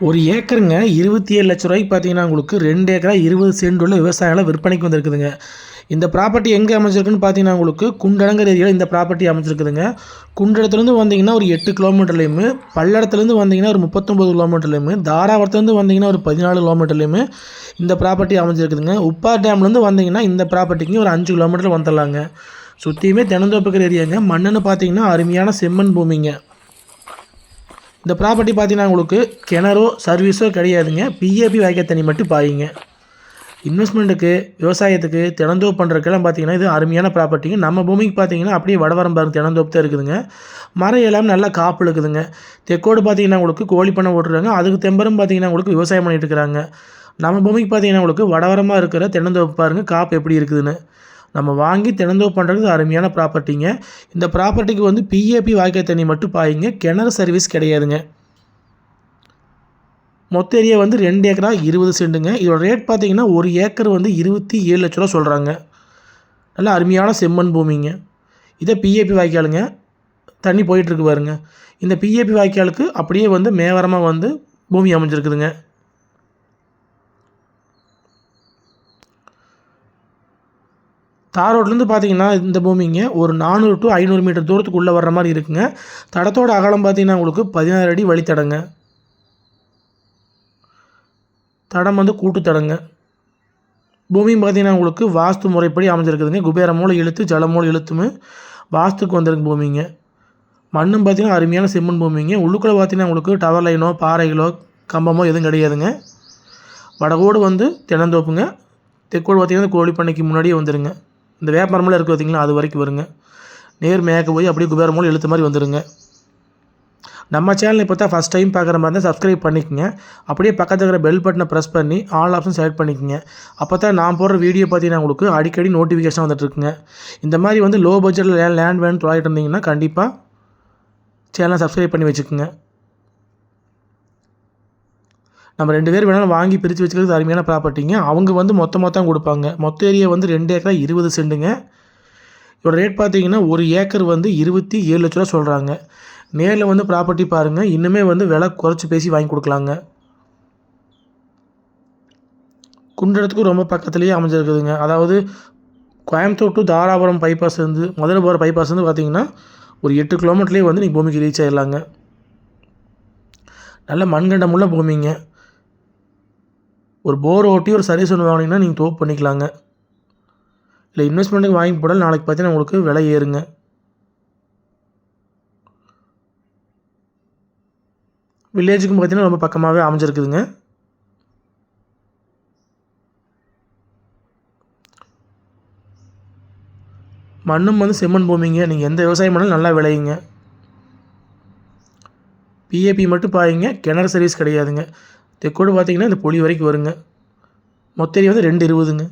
ஒரு ஏக்கருங்க 27 லட்ச ரூபாய்க்கு பார்த்தீங்கன்னா உங்களுக்கு 2 ஏக்கரா 20 சென்ட் உள்ள விவசாயம் விற்பனைக்கு வந்திருக்குதுங்க. இந்த ப்ராப்பர்ட்டி எங்கே அமைஞ்சிருக்குன்னு பார்த்தீங்கன்னா உங்களுக்கு குண்டடங்கிற ஏரியாவில் இந்த ப்ராப்பர்ட்டி அமைஞ்சிருக்குதுங்க. குண்டடத்துலேருந்து வந்தீங்கன்னா ஒரு 8 கிலோமீட்டர்லேயும், பல்லடத்துலேருந்து வந்தீங்கன்னா ஒரு 39 கிலோமீட்டர்லேயும், தாராபுரத்துலேருந்து வந்தீங்கன்னா ஒரு 14 கிலோமீட்டர்லேயும் இந்த ப்ராப்பர்ட்டி அமைஞ்சிருக்குதுங்க. உப்பார் டேம்லேருந்து வந்தீங்கன்னா இந்த ப்ராப்பர்ட்டிக்கு ஒரு 5 கிலோமீட்டர் வந்துடலாங்க. சுற்றியுமே தென்னந்தோப்புக்கிற ஏரியாங்க. மண்ணுன்னு பார்த்தீங்கன்னா அருமையான செம்மண் பூமிங்க. இந்த ப்ராப்பர்ட்டி பார்த்தீங்கன்னா உங்களுக்கு கிணறோ சர்வீஸோ கிடையாதுங்க. பிஏபி வாய்க்கால் தண்ணி மட்டும் பாயுங்க. இன்வெஸ்ட்மெண்ட்டுக்கு, விவசாயத்துக்கு, தென்னந்தோப்பு பண்ணுறதுக்கெல்லாம் பார்த்தீங்கன்னா இது அருமையான ப்ராப்பர்ட்டிங்க. நம்ம பூமிக்கு பார்த்தீங்கன்னா அப்படியே வடவரம்பாருங்க தென்னந்தோப்பு தான் இருக்குதுங்க. மரம் எல்லாமே நல்லா காப்பு இருக்குதுங்க. தெற்கோடு பார்த்தீங்கன்னா உங்களுக்கு கோழி பண்ணை ஓட்டுறாங்க. அதுக்கு தெம்பரும் பார்த்தீங்கன்னா உங்களுக்கு விவசாயம் பண்ணிட்டு இருக்கிறாங்க. நம்ம பூமிக்கு பார்த்தீங்கன்னா உங்களுக்கு வடவரமாக இருக்கிற தென்னந்தோப்பு பாருங்கள் காப்பு எப்படி இருக்குதுன்னு. நம்ம வாங்கி தென்னந்தோப்பு பண்ணுறது அருமையான ப்ராப்பர்ட்டிங்க. இந்த ப்ராப்பர்ட்டிக்கு வந்து பிஏபி வாய்க்கால் தண்ணி மட்டும் பாயுங்க. கிணறு சர்வீஸ் கிடையாதுங்க. மொத்த ஏரியா வந்து 2 ஏக்கரா 20 சென்ட்டுங்க. இதோட ரேட் பார்த்தீங்கன்னா ஒரு ஏக்கர் வந்து 27 லட்ச ரூபா சொல்கிறாங்க. நல்ல அருமையான செம்மண் பூமிங்க. இதை பிஏபி வாய்க்காலுங்க. தண்ணி போயிட்டுருக்கு பாருங்க. இந்த பிஏபி வாய்க்காலுக்கு அப்படியே வந்து மேவரமாக வந்து பூமி அமைஞ்சிருக்குதுங்க. தார் ரோட்லேருந்து பார்த்தீங்கன்னா இந்த பூமிங்க ஒரு 400 to 500 மீட்டர் தூரத்துக்குள்ளே வர்ற மாதிரி இருக்குங்க. தடத்தோட அகலம் பார்த்தீங்கன்னா உங்களுக்கு 16 அடி வழித்தடங்க. தடம் வந்து கூட்டு தடங்க. பூமியும் பார்த்தீங்கன்னா உங்களுக்கு வாஸ்து முறைப்படி அமைஞ்சிருக்குதுங்க. குபேரமூலம் இழுத்து ஜலமூலம் இழுத்துமே வாஸ்துக்கு வந்திருக்கு பூமிங்க. மண்ணும் பார்த்தீங்கன்னா அருமையான செம்மண் பூமிங்க. உள்ளுக்குள்ளே பார்த்தீங்கன்னா உங்களுக்கு டவர் லைனோ பாறைகளோ கம்பமோ எதுவும் கிடையாதுங்க. வடகோடு வந்து தென்னந்தோப்புங்க. தெற்கோடு பார்த்தீங்கன்னா கோழி பண்ணைக்கு முன்னாடியே வந்துடுங்க. இந்த வேப்பமரமெல்லாம் இருக்குது பார்த்தீங்களா அது வரைக்கும் வருங்க. நேர் மேய்க்க போய் அப்படியே குபேரமூலம் இழுத்த மாதிரி வந்துடுங்க. நம்ம சேனல் இப்போ தான் ஃபஸ்ட் டைம் பார்க்குற மாதிரி தான் சப்ஸ்கிரைப் பண்ணிக்கோங்க. அப்படியே பக்கத்தில் இருக்கிற பெல் பட்டனை ப்ரெஸ் பண்ணி ஆல் ஆப்ஷன் செலக்ட் பண்ணிக்கோங்க. அப்போ தான் நான் போடுற வீடியோ பார்த்தீங்கன்னா உங்களுக்கு அடிக்கடி நோட்டிஃபிகேஷன் வந்துட்டுருக்குங்க. இந்த மாதிரி வந்து லோ பட்ஜெட்டில் லேண்ட் வேணும்னு தொலைகிட்டு இருந்தீங்கன்னா கண்டிப்பாக சேனலை சப்ஸ்கிரைப் பண்ணி வச்சுக்கோங்க. நம்ம 2 பேர் வேணாலும் வாங்கி பிரித்து வச்சுக்கிறது அருமையான ப்ராப்பர்ட்டிங்க. அவங்க வந்து மொத்தமாக கொடுப்பாங்க. மொத்த ஏரியா வந்து 2 ஏக்கரா 20 சென்ட்டுங்க. இதோட ரேட் பார்த்தீங்கன்னா ஒரு ஏக்கர் வந்து 27 லட்ச ரூபா சொல்கிறாங்க. நேரில் வந்து ப்ராப்பர்ட்டி பாருங்கள். இன்னுமே வந்து விலை குறைச்சி பேசி வாங்கி கொடுக்கலாங்க. குண்டடத்துக்கு ரொம்ப பக்கத்துலேயே அமைஞ்சிருக்குதுங்க. அதாவது கோயம்புத்தூர் டு தாராபுரம் பைபாஸ் வந்து மதுரை போகிற பைபாஸ் வந்து பார்த்திங்கன்னா ஒரு 8 கிலோமீட்டர்லேயே வந்து நீங்கள் பூமிக்கு ரீச் ஆகிடலாங்க. நல்ல மண்கண்டமுள்ள பூமிங்க. ஒரு போர் ஓட்டி ஒரு சர்வீஸ் ஒன்று வாங்கினீங்கன்னா நீங்கள் தோப்பு பண்ணிக்கலாங்க. இல்லை இன்வெஸ்ட்மெண்ட்டுக்கு வாங்கி போட்டால் நாளைக்கு பார்த்தீங்கன்னா உங்களுக்கு விலை ஏறுங்க. வில்லேஜுக்கும் பார்த்தீங்கன்னா ரொம்ப பக்கமாகவே அமைஞ்சிருக்குதுங்க. மண்ணும் வந்து செம்மண் பூமிங்க. நீங்கள் எந்த விவசாயம் பண்ணாலும் நல்லா விளையுங்க. பிஏபி மட்டும் பாயுங்க. கிணறு சர்வீஸ் கிடையாதுங்க. தெற்கோடு பார்த்தீங்கன்னா இந்த பொலி வரைக்கும் வருங்க. மொத்த ஏரியா வந்து 220ங்க.